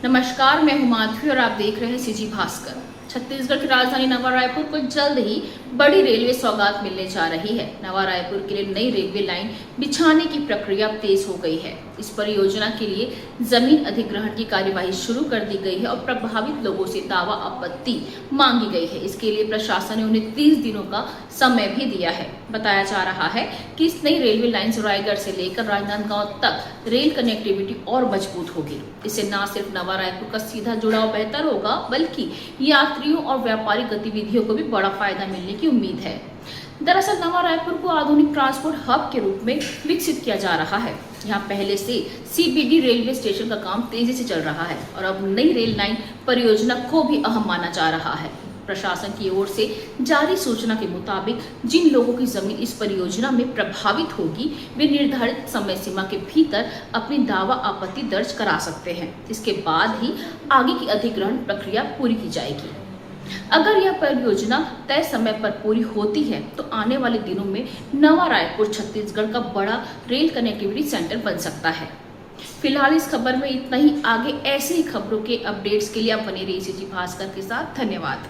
नमस्कार, मैं हूं माधवी और आप देख रहे हैं सीजी भास्कर। छत्तीसगढ़ की राजधानी नवा रायपुर को जल्द ही बड़ी रेलवे सौगात मिलने जा रही है। नवा रायपुर के लिए नई रेलवे लाइन बिछाने की प्रक्रिया तेज हो गई है। इस परियोजना के लिए जमीन अधिग्रहण की कार्यवाही शुरू कर दी गई है और प्रभावित लोगों से दावा आपत्ति मांगी गई है। इसके लिए प्रशासन ने उन्हें 30 दिनों का समय भी दिया है। बताया जा रहा है कि इस नई रेलवे लाइन से रायगढ़ से लेकर राजनांदगांव तक रेल कनेक्टिविटी और मजबूत होगी। इससे न सिर्फ नवा रायपुर का सीधा जुड़ाव बेहतर होगा, बल्कि यात्रियों और व्यापारिक गतिविधियों को भी बड़ा फायदा मिलने की उम्मीद है। दरअसल नवा रायपुर को आधुनिक ट्रांसपोर्ट हब के रूप में विकसित किया जा रहा है। यहाँ पहले से सीबीडी रेलवे स्टेशन का काम तेजी से चल रहा है और अब नई रेल लाइन परियोजना को भी अहम माना जा रहा है। प्रशासन की ओर से जारी सूचना के मुताबिक जिन लोगों की जमीन इस परियोजना में प्रभावित होगी, वे निर्धारित समय सीमा के भीतर अपनी दावा आपत्ति दर्ज करा सकते हैं। इसके बाद ही आगे की अधिग्रहण प्रक्रिया पूरी की जाएगी। अगर यह परियोजना तय समय पर पूरी होती है तो आने वाले दिनों में नवा रायपुर छत्तीसगढ़ का बड़ा रेल कनेक्टिविटी सेंटर बन सकता है। फिलहाल इस खबर में इतना ही। आगे ऐसी ही खबरों के अपडेट्स के लिए आप बने रहिए सीजी भास्कर के साथ। धन्यवाद।